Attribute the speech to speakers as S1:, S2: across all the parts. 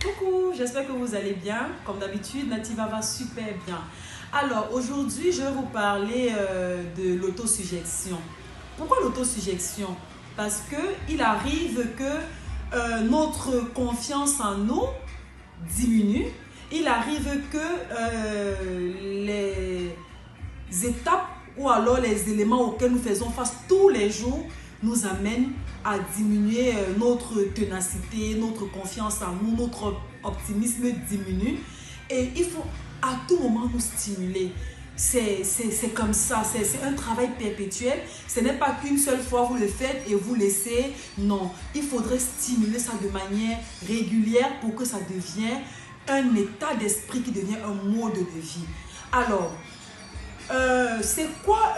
S1: Coucou, j'espère que vous allez bien. Comme d'habitude, Nativa va super bien. Alors, aujourd'hui, je vais vous parler de l'autosuggestion. Pourquoi l'autosuggestion? Parce qu'il arrive que notre confiance en nous diminue. Il arrive que les étapes ou alors les éléments auxquels nous faisons face tous les jours nous amènent à diminuer notre ténacité, notre confiance en nous, notre optimisme diminue. Et il faut à tout moment nous stimuler. C'est comme ça, c'est un travail perpétuel. Ce n'est pas qu'une seule fois vous le faites et vous laissez. Non, il faudrait stimuler ça de manière régulière pour que ça devienne un état d'esprit qui devient un mode de vie. Alors, c'est quoi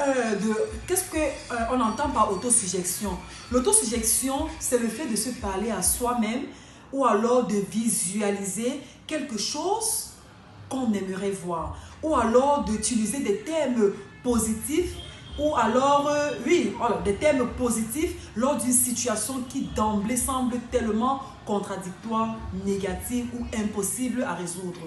S1: qu'est-ce qu'on entend par autosuggestion? L'autosuggestion, c'est le fait de se parler à soi-même ou alors de visualiser quelque chose qu'on aimerait voir, ou alors d'utiliser des termes positifs, ou alors, des termes positifs lors d'une situation qui d'emblée semble tellement contradictoire, négative ou impossible à résoudre.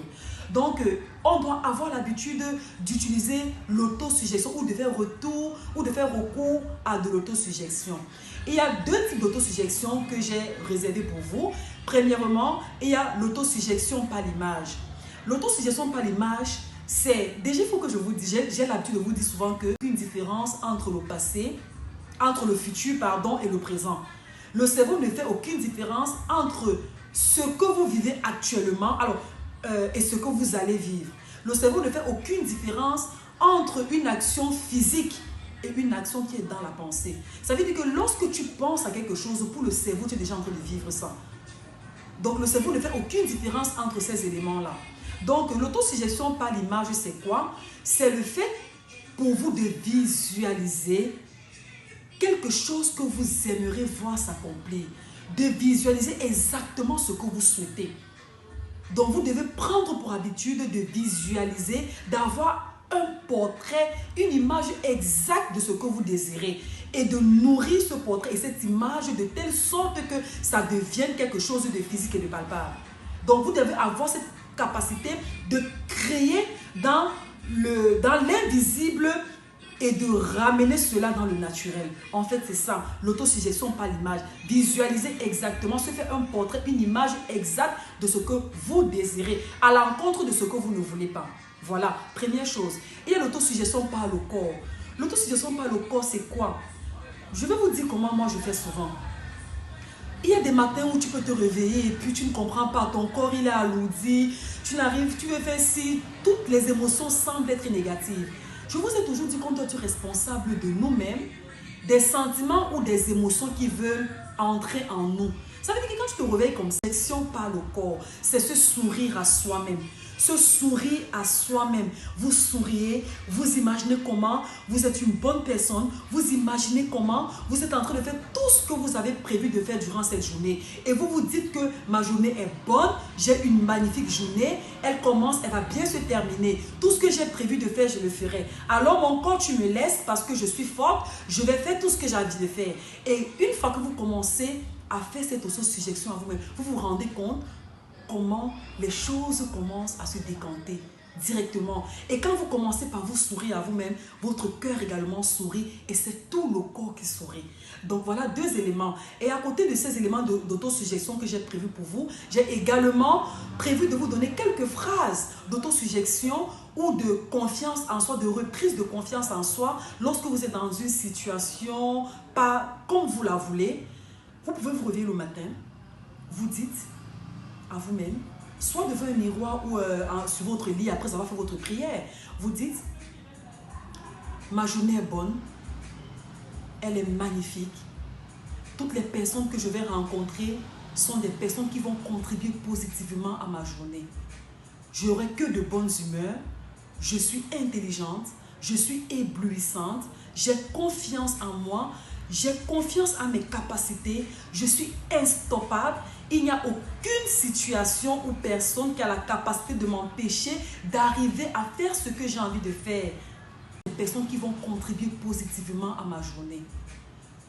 S1: Donc, on doit avoir l'habitude d'utiliser l'autosuggestion ou de faire recours à de l'autosuggestion. Il y a deux types d'autosuggestion que j'ai réservé pour vous. Premièrement, il y a l'autosuggestion par l'image. L'autosuggestion par l'image, c'est, déjà il faut que je vous dise, j'ai l'habitude de vous dire souvent qu'il y a une différence entre le passé, entre le futur, pardon, et le présent. Le cerveau ne fait aucune différence entre ce que vous vivez actuellement et ce que vous allez vivre. Le cerveau ne fait aucune différence entre une action physique et une action qui est dans la pensée. Ça veut dire que lorsque tu penses à quelque chose, pour le cerveau, tu es déjà en train de vivre ça. Donc le cerveau ne fait aucune différence entre ces éléments-là. Donc l'autosuggestion par l'image, c'est quoi? C'est le fait pour vous de visualiser quelque chose que vous aimeriez voir s'accomplir. De visualiser exactement ce que vous souhaitez. Donc vous devez prendre pour habitude de visualiser, d'avoir un portrait, une image exacte de ce que vous désirez. Et de nourrir ce portrait et cette image de telle sorte que ça devienne quelque chose de physique et de palpable. Donc vous devez avoir cette capacité de créer dans l'invisible et de ramener cela dans le naturel. En fait, c'est ça, l'autosuggestion par l'image. Visualiser exactement, se faire un portrait, une image exacte de ce que vous désirez, à l'encontre de ce que vous ne voulez pas. Voilà, première chose. Il y a l'autosuggestion par le corps. L'autosuggestion par le corps, c'est quoi? Je vais vous dire comment moi je fais souvent. Il y a des matins où tu peux te réveiller et puis tu ne comprends pas, ton corps il est alourdi, tu veux faire ci, toutes les émotions semblent être négatives. Je vous ai toujours dit qu'on doit être responsable de nous-mêmes, des sentiments ou des émotions qui veulent entrer en nous. Ça veut dire que quand tu te réveilles comme section par le corps, c'est ce sourire à soi-même. Ce sourire à soi-même. Vous souriez, vous imaginez comment vous êtes une bonne personne, vous imaginez comment vous êtes en train de faire tout ce que vous avez prévu de faire durant cette journée. Et vous vous dites que ma journée est bonne, j'ai une magnifique journée, elle commence, elle va bien se terminer. Tout ce que j'ai prévu de faire, je le ferai. Alors mon corps, tu me laisses parce que je suis forte, je vais faire tout ce que j'ai envie de faire. Et une fois que vous commencez à faire cette autosuggestion à vous-même, vous vous rendez compte comment les choses commencent à se décanter directement. Et quand vous commencez par vous sourire à vous-même, votre cœur également sourit et c'est tout le corps qui sourit. Donc voilà deux éléments. Et à côté de ces éléments d'autosuggestion que j'ai prévus pour vous, j'ai également prévu de vous donner quelques phrases d'autosuggestion ou de confiance en soi, de reprise de confiance en soi lorsque vous êtes dans une situation pas comme vous la voulez. Vous pouvez vous réveiller le matin, vous dites à vous-même, soit devant un miroir ou sur votre lit après avoir fait votre prière, vous dites, ma journée est bonne, elle est magnifique, toutes les personnes que je vais rencontrer sont des personnes qui vont contribuer positivement à ma journée. Je n'aurai que de bonnes humeurs, je suis intelligente, je suis éblouissante, j'ai confiance en moi, j'ai confiance en mes capacités, je suis instoppable. Il n'y a aucune situation ou personne qui a la capacité de m'empêcher d'arriver à faire ce que j'ai envie de faire. Des personnes qui vont contribuer positivement à ma journée.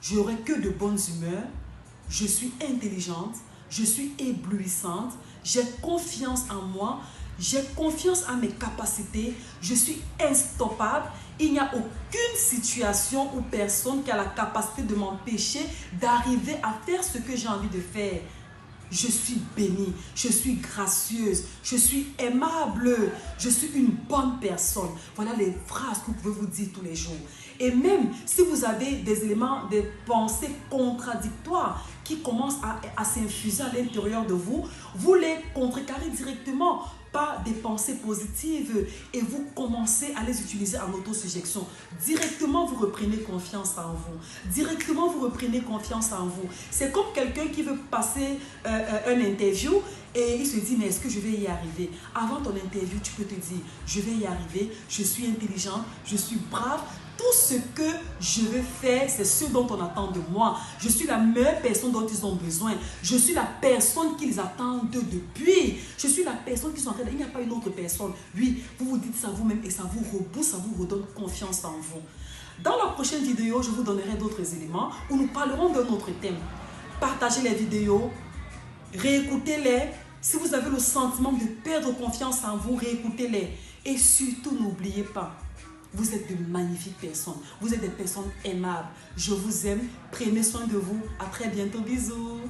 S1: Je n'aurai que de bonnes humeurs, je suis intelligente, je suis éblouissante, j'ai confiance en moi, j'ai confiance en mes capacités, je suis instoppable. Il n'y a aucune situation ou personne qui a la capacité de m'empêcher d'arriver à faire ce que j'ai envie de faire. Je suis bénie, je suis gracieuse, je suis aimable, je suis une bonne personne. Voilà les phrases que vous pouvez vous dire tous les jours. Et même si vous avez des éléments, des pensées contradictoires qui commencent à s'infuser à l'intérieur de vous, vous les contrecarrez directement par des pensées positives et vous commencez à les utiliser en autosuggestion. Directement, vous reprenez confiance en vous. Directement, vous reprenez confiance en vous. C'est comme quelqu'un qui veut passer un interview et il se dit, mais est-ce que je vais y arriver? Avant ton interview, tu peux te dire, je vais y arriver, je suis intelligente, je suis brave. Tout ce que je veux faire, c'est ce dont on attend de moi. Je suis la meilleure personne dont ils ont besoin. Je suis la personne qu'ils attendent depuis. Je suis la personne qu'ils sont en train de... Il n'y a pas une autre personne. Oui, vous vous dites ça vous-même et ça vous rebooste, ça vous redonne confiance en vous. Dans la prochaine vidéo, je vous donnerai d'autres éléments où nous parlerons d'un autre thème. Partagez les vidéos, réécoutez-les. Si vous avez le sentiment de perdre confiance en vous, réécoutez-les. Et surtout, n'oubliez pas, vous êtes de magnifiques personnes. Vous êtes des personnes aimables. Je vous aime. Prenez soin de vous. À très bientôt. Bisous.